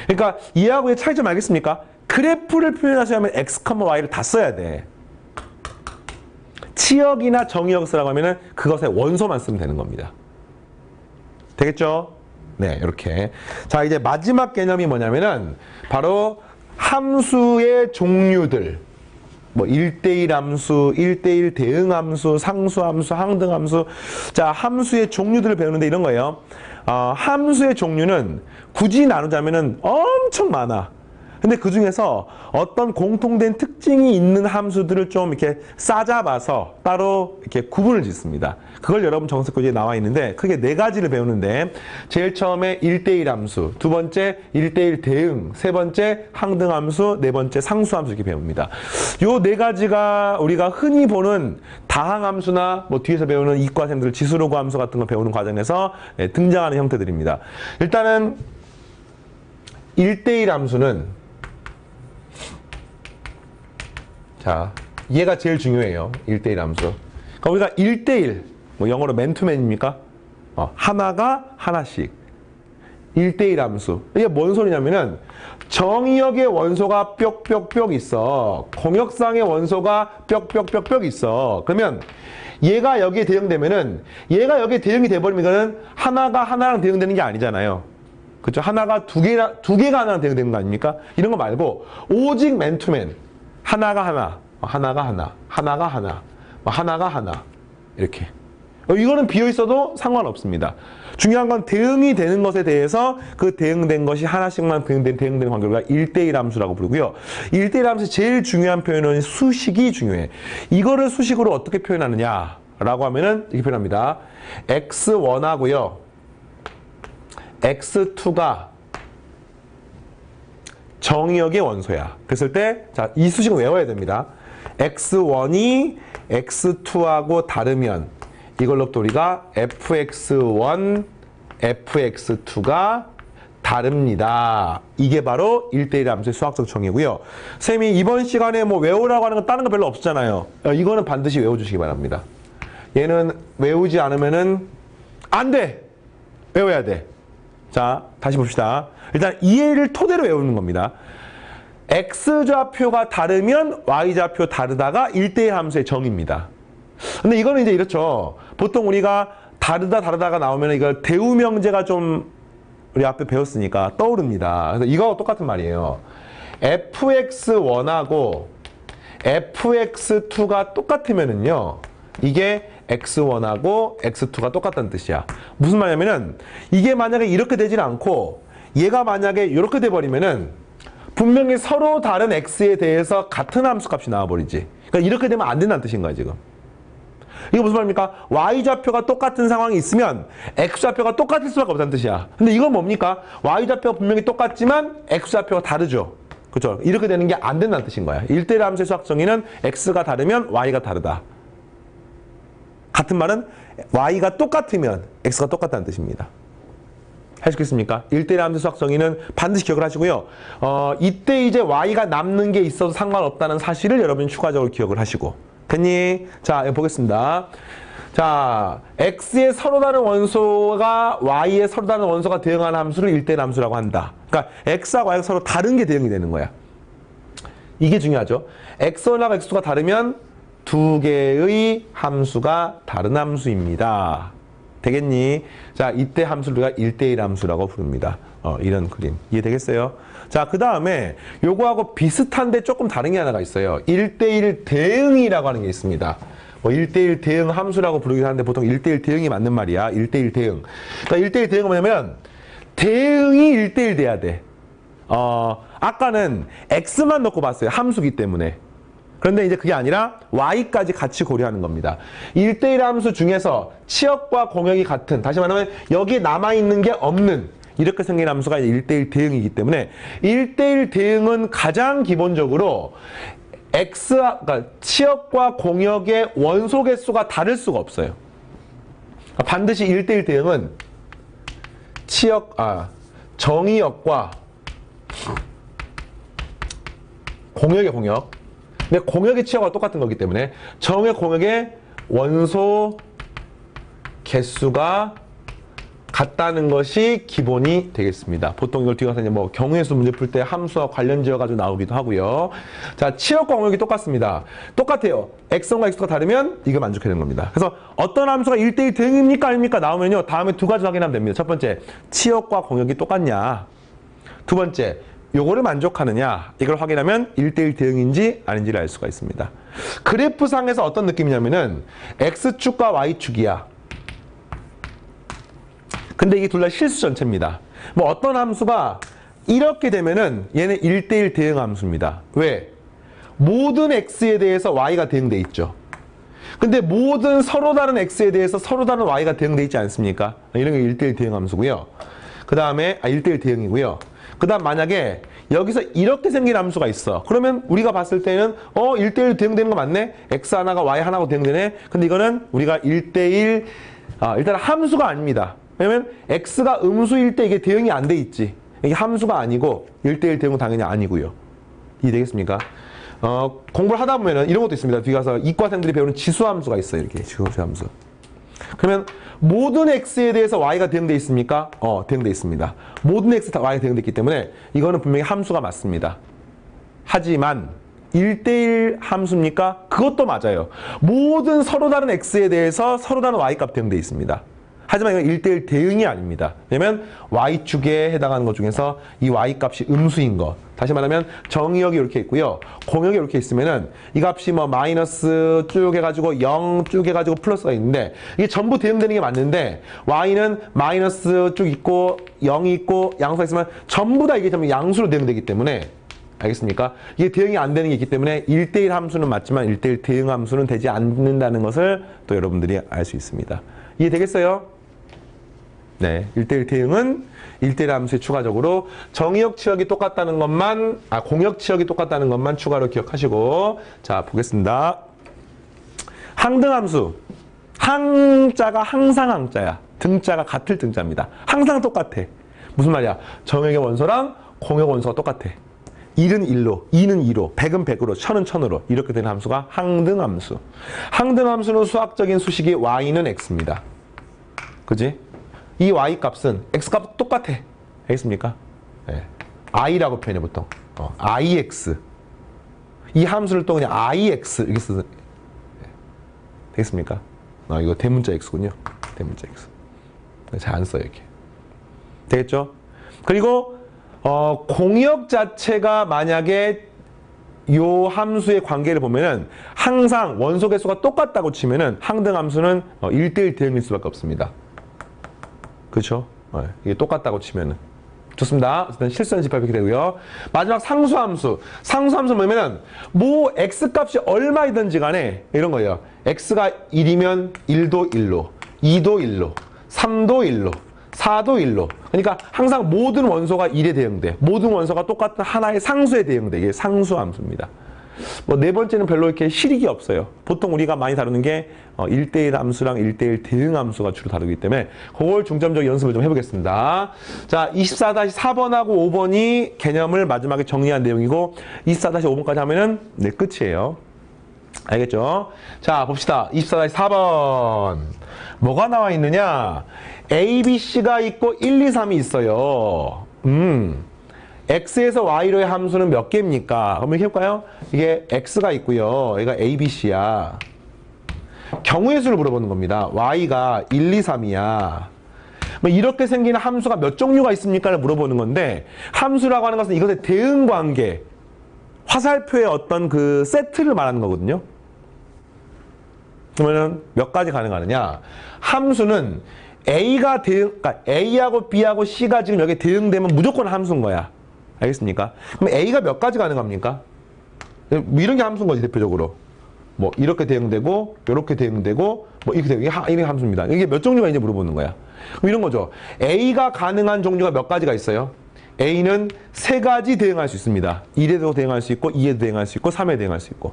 그러니까 얘하고 얘 차이점 알겠습니까? 그래프를 표현하시려면 x, y를 다 써야 돼. 치역이나 정의역을 쓰라고 하면은 그것의 원소만 쓰면 되는 겁니다. 되겠죠? 네, 이렇게. 자, 이제 마지막 개념이 뭐냐면은 바로 함수의 종류들. 뭐 1대1 함수, 1대1 대응 함수, 상수 함수, 항등 함수. 자, 함수의 종류들을 배우는데 이런 거예요. 함수의 종류는 굳이 나누자면은 엄청 많아. 근데 그 중에서 어떤 공통된 특징이 있는 함수들을 좀 이렇게 싸잡아서 따로 이렇게 구분을 짓습니다. 그걸 여러분 정석 교재에 나와 있는데 크게 4가지를 배우는데 제일 처음에 1대1 함수, 두 번째 1대1 대응, 세 번째 항등 함수, 네 번째 상수 함수 이렇게 배웁니다. 요 4가지가 우리가 흔히 보는 다항 함수나 뭐 뒤에서 배우는 이과생들 지수로그 함수 같은 거 배우는 과정에서 등장하는 형태들입니다. 일단은 1대1 함수는 자, 얘가 제일 중요해요. 1대1 함수. 그러니까 우리가 1대1, 뭐 영어로 맨투맨입니까? 하나가 하나씩. 1대1 함수. 이게 뭔 소리냐면은 정의역의 원소가 뾱뾱뾱 있어. 공역상의 원소가 뾱뾱뾱 있어. 그러면 얘가 여기에 대응되면은 얘가 여기에 대응이 돼버리면 이거는 하나가 하나랑 대응되는 게 아니잖아요. 그렇죠? 하나가 두 개가 하나랑 대응되는 거 아닙니까? 이런 거 말고 오직 맨투맨. 하나가 하나, 하나가 하나, 하나가 하나, 하나가 하나 이렇게. 이거는 비어 있어도 상관없습니다. 중요한 건 대응이 되는 것에 대해서 그 대응된 것이 하나씩만 대응되는 관계가 1대1 함수라고 부르고요. 1대1 함수의 제일 중요한 표현은 수식이 중요해. 이거를 수식으로 어떻게 표현하느냐라고 하면은 이렇게 표현합니다. x1하고요. x2가 정의역의 원소야. 그랬을 때, 자, 이 수식은 외워야 됩니다. x1이 x2하고 다르면 이걸로부터 우리가 fx1, fx2가 다릅니다. 이게 바로 1대1 함수의 수학적 정의고요. 쌤이 이번 시간에 뭐 외우라고 하는 건 다른 거 별로 없잖아요. 이거는 반드시 외워주시기 바랍니다. 얘는 외우지 않으면은 안 돼! 외워야 돼. 자, 다시 봅시다. 일단 이해를 토대로 외우는 겁니다. x좌표가 다르면 y좌표 다르다가 1대1 함수의 정의입니다. 근데 이거는 이제 이렇죠. 보통 우리가 다르다가 나오면 이걸 대우명제가 좀 우리 앞에 배웠으니까 떠오릅니다. 그래서 이거하고 똑같은 말이에요. fx1하고 fx2가 똑같으면은요. 이게 x1하고 x2가 똑같다는 뜻이야. 무슨 말이냐면은 이게 만약에 이렇게 되질 않고 얘가 만약에 이렇게 돼버리면은 분명히 서로 다른 x에 대해서 같은 함수 값이 나와버리지. 그러니까 이렇게 되면 안 된다는 뜻인 거야 지금. 이게 무슨 말입니까? y좌표가 똑같은 상황이 있으면 x좌표가 똑같을 수밖에 없다는 뜻이야. 근데 이건 뭡니까? y좌표가 분명히 똑같지만 x좌표가 다르죠. 그렇죠? 이렇게 되는 게 안 된다는 뜻인 거야. 1대1 함수의 수학 정의는 x가 다르면 y가 다르다. 같은 말은 y가 똑같으면 x가 똑같다는 뜻입니다. 할 수 있겠습니까? 1대1 함수 수학 정의는 반드시 기억을 하시고요. 이때 이제 y가 남는 게 있어도 상관없다는 사실을 여러분이 추가적으로 기억을 하시고. 됐니? 자, 여기 보겠습니다. 자, x의 서로 다른 원소가 y의 서로 다른 원소가 대응하는 함수를 1대1 함수라고 한다. 그러니까 x하고 y가 서로 다른 게 대응이 되는 거야. 이게 중요하죠. x1하고 x2가 다르면 두 개의 함수가 다른 함수입니다. 되겠니? 자, 이때 함수를 우리가 1대1 함수라고 부릅니다. 이런 그림. 이해되겠어요? 자, 그 다음에 요거하고 비슷한데 조금 다른 게 하나가 있어요. 1대1 대응이라고 하는 게 있습니다. 뭐 1대1 대응 함수라고 부르긴 하는데 보통 1대1 대응이 맞는 말이야. 1대1 대응. 그러니까 1대1 대응은 뭐냐면 대응이 1대1 돼야 돼. 아까는 x만 넣고 봤어요. 함수기 때문에. 그런데 이제 그게 아니라 y까지 같이 고려하는 겁니다. 1대1 함수 중에서 치역과 공역이 같은, 다시 말하면 여기에 남아있는 게 없는 이렇게 생긴 함수가 1대1 대응이기 때문에 1대1 대응은 가장 기본적으로 그러니까 치역과 공역의 원소 개수가 다를 수가 없어요. 그러니까 반드시 1대1 대응은 정의역과 공역의 공역. 근데 공역의 치역과 똑같은 거기 때문에 정의 공역의 원소 개수가 같다는 것이 기본이 되겠습니다. 보통 이걸 뒤에 가서 이제 뭐 경우의 수 문제 풀 때 함수와 관련 지어가지고 나오기도 하고요. 자, 치역과 공역이 똑같습니다. 똑같아요. x과 x가 다르면 이거 만족해야 되는 겁니다. 그래서 어떤 함수가 1대1 대응입니까? 아닙니까? 나오면요. 다음에 두 가지 확인하면 됩니다. 첫 번째, 치역과 공역이 똑같냐? 두 번째, 요거를 만족하느냐? 이걸 확인하면 1대1 대응인지 아닌지를 알 수가 있습니다. 그래프상에서 어떤 느낌이냐면은 x축과 y축이야. 근데 이게 둘 다 실수 전체입니다. 뭐 어떤 함수가 이렇게 되면은 얘는 1대1 대응 함수입니다. 왜? 모든 x에 대해서 y가 대응돼 있죠. 근데 모든 서로 다른 x에 대해서 서로 다른 y가 대응돼 있지 않습니까? 이런 게 1대1 대응 함수고요. 그 다음에 1대1 대응이고요. 그 다음 만약에 여기서 이렇게 생긴 함수가 있어. 그러면 우리가 봤을 때는 1대1 대응되는 거 맞네? x 하나가 y 하나고 대응되네? 근데 이거는 우리가 1대1 일단 함수가 아닙니다. 왜냐면 x가 음수일 때 이게 대응이 안 돼 있지. 이게 함수가 아니고 1대1 대응은 당연히 아니고요. 이해되겠습니까? 공부를 하다 보면은 이런 것도 있습니다. 뒤에 가서 이과생들이 배우는 지수함수가 있어요. 이렇게 지수함수. 그러면 모든 x에 대해서 y가 대응돼 있습니까? 대응돼 있습니다. 모든 x 다 y가 대응돼 있기 때문에 이거는 분명히 함수가 맞습니다. 하지만 1대1 함수입니까? 그것도 맞아요. 모든 서로 다른 x에 대해서 서로 다른 y값 대응돼 있습니다. 하지만 이건 1대1 대응이 아닙니다. 왜냐면 y축에 해당하는 것 중에서 이 y값이 음수인 것. 다시 말하면 정의역이 이렇게 있고요. 공역이 이렇게 있으면은 이 값이 뭐 마이너스 쭉 해가지고 0 쭉 해가지고 플러스가 있는데 이게 전부 대응되는 게 맞는데 y는 마이너스 쭉 있고 0이 있고 양수가 있으면 전부 다 이게 전부 양수로 대응되기 때문에 알겠습니까? 이게 대응이 안 되는 게 있기 때문에 1대1 함수는 맞지만 1대1 대응 함수는 되지 않는다는 것을 또 여러분들이 알 수 있습니다. 이해되겠어요? 네, 1대1 대응은 1대1 함수에 추가적으로 정의역 치역이 똑같다는 것만, 공역 치역이 똑같다는 것만 추가로 기억하시고, 자, 보겠습니다. 항등함수. 항자가 항상 항자야. 등자가 같을 등자입니다. 항상 똑같아. 무슨 말이야? 정역의 원소랑 공역 원소가 똑같아. 1은 1로, 2는 2로, 100은 100으로, 1000은 1000으로 이렇게 되는 함수가 항등함수. 항등함수는 수학적인 수식이 y는 x입니다. 그지? 이 y 값은 x값 똑같아. 알겠습니까? 네. i라고 표현해 보통. ix. 이 함수를 또 그냥 ix 이렇게 쓰는. 네. 되겠습니까? 이거 대문자 x군요. 대문자 x. 잘 안 써요 이렇게. 되겠죠? 그리고 공역 자체가 만약에 요 함수의 관계를 보면은 항상 원소 개수가 똑같다고 치면은 항등 함수는 1대1 대응일 수밖에 없습니다. 그렇죠? 이게 똑같다고 치면은. 좋습니다. 일단 실수연습 발표가 되고요. 마지막 상수함수. 상수함수는 뭐냐면 뭐 x값이 얼마이든지 간에 이런 거예요. x가 1이면 1도 1로, 2도 1로, 3도 1로, 4도 1로. 그러니까 항상 모든 원소가 1에 대응돼. 모든 원소가 똑같은 하나의 상수에 대응돼. 이게 상수함수입니다. 뭐 네 번째는 별로 이렇게 실익이 없어요. 보통 우리가 많이 다루는 게 1대1 함수랑 1대1 대응 함수가 주로 다루기 때문에 그걸 중점적 연습을 좀 해보겠습니다. 자, 24-4번하고 5번이 개념을 마지막에 정리한 내용이고 24-5번까지 하면은 네, 끝이에요. 알겠죠? 자, 봅시다. 24-4번. 뭐가 나와 있느냐? A, B, C가 있고 1, 2, 3이 있어요. x에서 y로의 함수는 몇 개입니까? 한번 해볼까요? 이게 x가 있고요. 얘가 a, b, c야. 경우의 수를 물어보는 겁니다. y가 1, 2, 3이야. 뭐 이렇게 생기는 함수가 몇 종류가 있습니까를 물어보는 건데 함수라고 하는 것은 이것의 대응 관계, 화살표의 어떤 그 세트를 말하는 거거든요. 그러면 몇 가지 가능하느냐? 함수는 A가 그러니까 A하고 B하고 C가 지금 여기에 대응되면 무조건 함수인 거야. 알겠습니까? 그럼 A가 몇 가지 가능합니까? 뭐 이런 게 함수인 거지, 대표적으로. 뭐, 이렇게 대응되고, 이렇게 대응되고, 뭐, 이렇게 되고, 이게 함수입니다. 이게 몇 종류가 있는지 물어보는 거야. 그럼 이런 거죠. A가 가능한 종류가 몇 가지가 있어요? A는 3가지 대응할 수 있습니다. 1에도 대응할 수 있고, 2에도 대응할 수 있고, 3에 대응할 수 있고.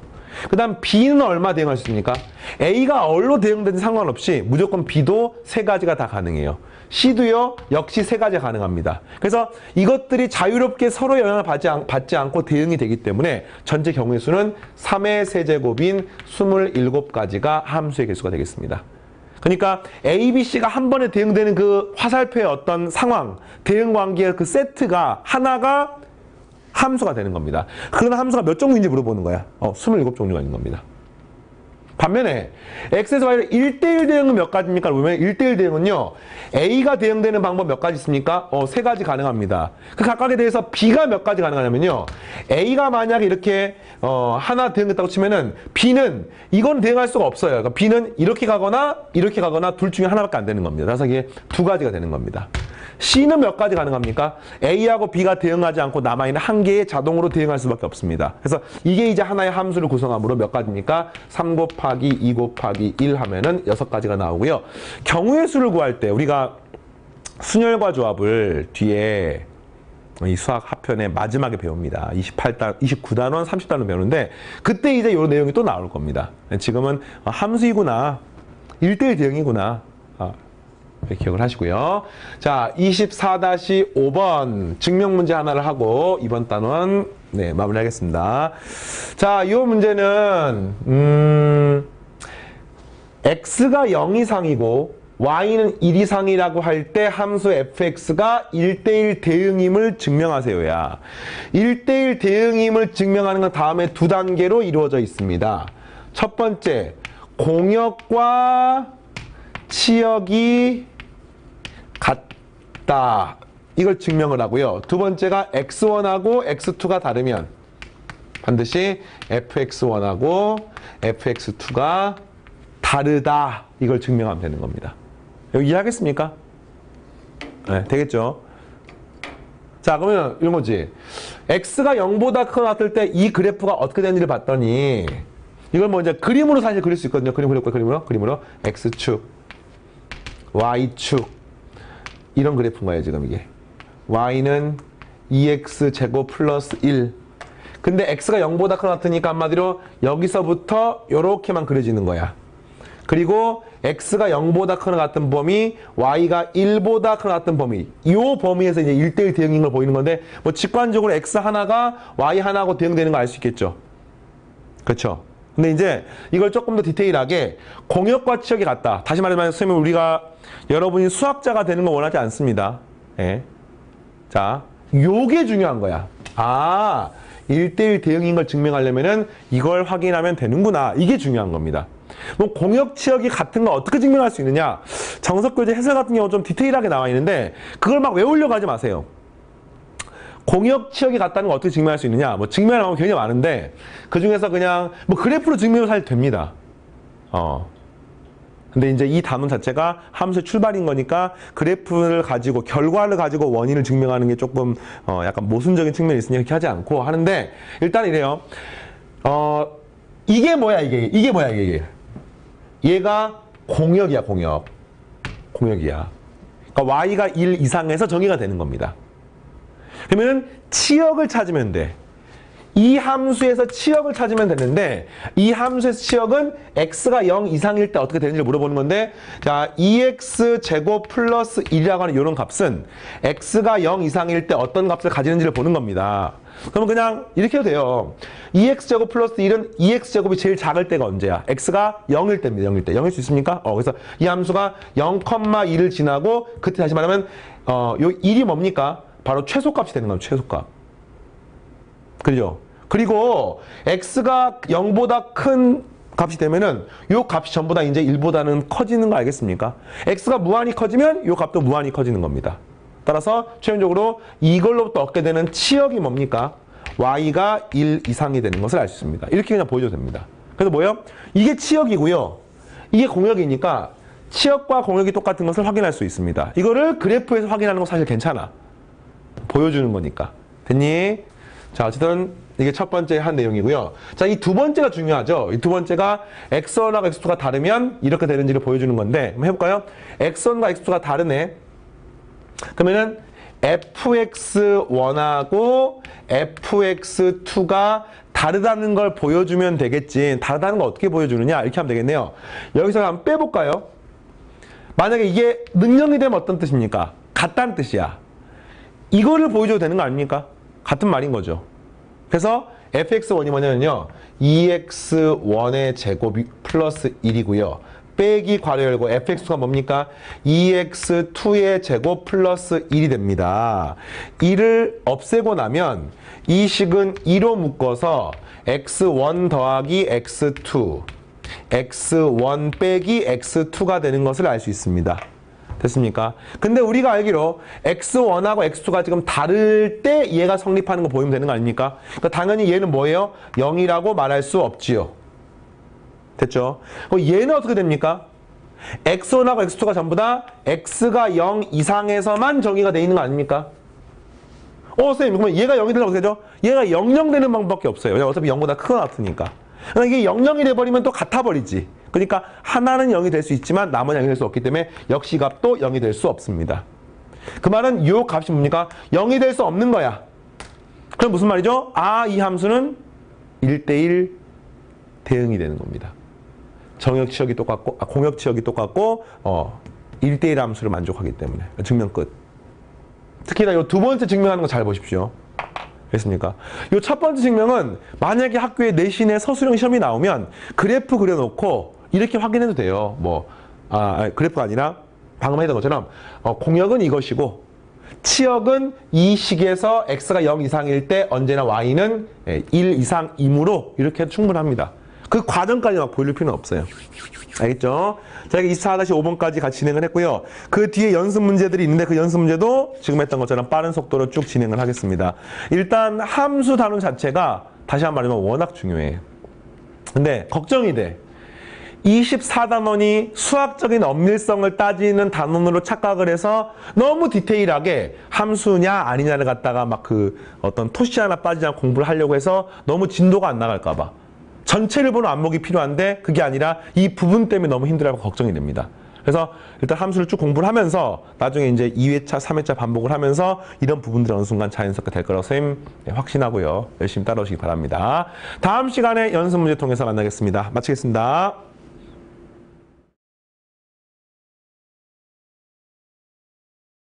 그 다음 B는 얼마 대응할 수 있습니까? A가 얼로 대응되든 상관없이 무조건 B도 3가지가 다 가능해요. C도요, 역시 3가지 가능합니다. 그래서 이것들이 자유롭게 서로 영향을 받지 않고 대응이 되기 때문에 전체 경우의 수는 3의 세제곱인 27가지가 함수의 개수가 되겠습니다. 그러니까 A, B, C가 한 번에 대응되는 그 화살표의 어떤 상황, 대응 관계의 그 세트가 하나가 함수가 되는 겁니다. 그런 함수가 몇 종류인지 물어보는 거야. 27종류가 있는 겁니다. 반면에 X에서 Y를 1대1 대응은 몇 가지입니까? 보면 1대1 대응은요. A가 대응되는 방법 몇 가지 있습니까? 3가지 가능합니다. 그 각각에 대해서 B가 몇 가지 가능하냐면요. A가 만약에 이렇게 하나 대응했다고 치면은 B는 이건 대응할 수가 없어요. 그러니까 B는 이렇게 가거나 둘 중에 하나밖에 안 되는 겁니다. 그래서 이게 2가지가 되는 겁니다. C는 몇 가지 가능합니까? A하고 B가 대응하지 않고 남아있는 한 개의 자동으로 대응할 수밖에 없습니다. 그래서 이게 이제 하나의 함수를 구성함으로 몇 가지입니까? 3 곱하기 2 곱하기 1 하면은 6가지가 나오고요. 경우의 수를 구할 때 우리가 순열과 조합을 뒤에 이 수학 합편의 마지막에 배웁니다. 29단원, 30단원 배우는데 그때 이제 이 내용이 또 나올 겁니다. 지금은 함수이구나. 1대1 대응이구나. 기억을 하시고요. 자, 24-5번 증명문제 하나를 하고 이번 단원 마무리하겠습니다. 자, 이 문제는 x가 0 이상이고 y는 1 이상이라고 할 때 함수 fx가 1대1 대응임을 증명하세요야. 1대1 대응임을 증명하는 건 다음에 2단계로 이루어져 있습니다. 첫 번째, 공역과 치역이 같다. 이걸 증명을 하고요. 두 번째가 x1하고 x2가 다르면 반드시 fx1하고 fx2가 다르다. 이걸 증명하면 되는 겁니다. 여기 이해하겠습니까? 네, 되겠죠? 자, 그러면 이런 거지. x가 0보다 크거나 같을 때 이 그래프가 어떻게 되는지를 봤더니 이걸 뭐 이제 그림으로 사실 그릴 수 있거든요. 그림으로 x축, y축 이런 그래프인 거예요, 지금 이게. y는 2x제곱 플러스 1. 근데 x가 0보다 크거나 같으니까 한마디로 여기서부터 요렇게만 그려지는 거야. 그리고 x가 0보다 크거나 같은 범위, y가 1보다 크거나 같은 범위. 이 범위에서 이제 1대1 대응인 걸 보이는 건데, 뭐 직관적으로 x 하나가 y 하나하고 대응되는 거 알 수 있겠죠. 그렇죠? 근데 이제 이걸 조금 더 디테일하게 공역과 치역이 같다. 다시 말하면 선생님, 우리가 여러분이 수학자가 되는 거 원하지 않습니다. 예. 자, 요게 중요한 거야. 1대1 대응인 걸 증명하려면은 이걸 확인하면 되는구나. 이게 중요한 겁니다. 뭐 공역, 치역이 같은 거 어떻게 증명할 수 있느냐? 정석교재 해설 같은 경우 좀 디테일하게 나와 있는데 그걸 막 외우려고 하지 마세요. 공역, 치역이 같다는 거 어떻게 증명할 수 있느냐? 뭐 증명하는 방법이 굉장히 많은데 그 중에서 그냥 뭐 그래프로 증명을 사실 됩니다. 근데 이제 이 단원 자체가 함수의 출발인 거니까 그래프를 가지고 결과를 가지고 원인을 증명하는 게 조금 약간 모순적인 측면이 있으니 이렇게 하지 않고 하는데 일단 이래요. 이게 뭐야 이게. 얘가 공역이야, 공역이야. 그러니까 y가 1 이상에서 정의가 되는 겁니다. 그러면 치역을 찾으면 돼. 이 함수에서 치역을 찾으면 되는데 이 함수에서 치역은 x가 0 이상일 때 어떻게 되는지 물어보는 건데, 자, 2x제곱 플러스 1이라고 하는 이런 값은 x가 0 이상일 때 어떤 값을 가지는지를 보는 겁니다. 그러면 그냥 이렇게 해도 돼요. 2x제곱 플러스 1은 2x제곱이 제일 작을 때가 언제야? x가 0일 때입니다. 0일 때. 0일 수 있습니까? 그래서 이 함수가 0,1을 지나고 그때 다시 말하면 요 1이 뭡니까? 바로 최소값이 되는 겁니다. 최소값. 그죠? 그리고 x가 0보다 큰 값이 되면은 요 값이 전부 다 이제 1보다는 커지는 거 알겠습니까? x가 무한히 커지면 요 값도 무한히 커지는 겁니다. 따라서 최종적으로 이걸로부터 얻게 되는 치역이 뭡니까? y가 1 이상이 되는 것을 알 수 있습니다. 이렇게 그냥 보여줘도 됩니다. 그래서 뭐예요? 이게 치역이고요. 이게 공역이니까 치역과 공역이 똑같은 것을 확인할 수 있습니다. 이거를 그래프에서 확인하는 거 사실 괜찮아. 보여주는 거니까. 됐니? 자, 어쨌든 이게 첫 번째 한 내용이고요. 자, 이 두 번째가 중요하죠. 이 두 번째가 x1하고 x2가 다르면 이렇게 되는지를 보여주는 건데 한번 해볼까요? x1과 x2가 다르네. 그러면은 fx1하고 fx2가 다르다는 걸 보여주면 되겠지. 다르다는 걸 어떻게 보여주느냐? 이렇게 하면 되겠네요. 여기서 한번 빼볼까요? 만약에 이게 능력이 되면 어떤 뜻입니까? 같다는 뜻이야. 이거를 보여줘도 되는 거 아닙니까? 같은 말인 거죠. 그래서 fx1이 뭐냐면요. 2x1의 제곱이 플러스 1이고요. 빼기 괄호 열고 fx가 뭡니까? 2x2의 제곱 플러스 1이 됩니다. 1을 없애고 나면 이 식은 2로 묶어서 x1 더하기 x2, x1 빼기 x2가 되는 것을 알 수 있습니다. 됐습니까? 근데 우리가 알기로 x1하고 x2가 지금 다를 때 얘가 성립하는 거 보이면 되는 거 아닙니까? 그러니까 당연히 얘는 뭐예요? 0이라고 말할 수 없지요. 됐죠? 그럼 얘는 어떻게 됩니까? x1하고 x2가 전부 다 x가 0 이상에서만 정의가 돼 있는 거 아닙니까? 선생님, 그러면 얘가 0이 되려면 어떻게 되죠? 얘가 00 되는 방법밖에 없어요. 왜냐면 어차피 0보다 크거나 같으니까. 그러니까 이게 00이 돼버리면 또 같아버리지. 그러니까 하나는 0이 될 수 있지만 나머지 0이 될 수 없기 때문에 역시 값도 0이 될 수 없습니다. 그 말은 이 값이 뭡니까? 0이 될 수 없는 거야. 그럼 무슨 말이죠? 이 함수는 1대1 대응이 되는 겁니다. 정역 치역이 똑같고, 공역 치역이 똑같고, 1대1 함수를 만족하기 때문에. 증명 끝. 특히나 이 두 번째 증명하는 거 잘 보십시오. 됐습니까? 이 첫 번째 증명은 만약에 학교에 내신에 서술형 시험이 나오면 그래프 그려놓고 이렇게 확인해도 돼요. 그래프가 아니라 방금 했던 것처럼 공역은 이것이고 치역은 이 식에서 x가 0 이상일 때 언제나 y는 1 이상이므로 이렇게 해도 충분합니다. 그 과정까지 막 보일 필요는 없어요. 알겠죠? 자, 24-5번까지 같이 진행을 했고요. 그 뒤에 연습 문제들이 있는데 그 연습 문제도 지금 했던 것처럼 빠른 속도로 쭉 진행을 하겠습니다. 일단 함수 단원 자체가 다시 한 번 말하면 워낙 중요해. 근데 걱정이 돼. 24단원이 수학적인 엄밀성을 따지는 단원으로 착각을 해서 너무 디테일하게 함수냐 아니냐를 갖다가 막 어떤 토시 하나 빠지지 않고 공부를 하려고 해서 너무 진도가 안 나갈까 봐. 전체를 보는 안목이 필요한데 그게 아니라 이 부분 때문에 너무 힘들어하고 걱정이 됩니다. 그래서 일단 함수를 쭉 공부를 하면서 나중에 이제 2회차, 3회차 반복을 하면서 이런 부분들이 어느 순간 자연스럽게 될 거라고 선생님 확신하고요. 열심히 따라오시기 바랍니다. 다음 시간에 연습 문제 통해서 만나겠습니다. 마치겠습니다.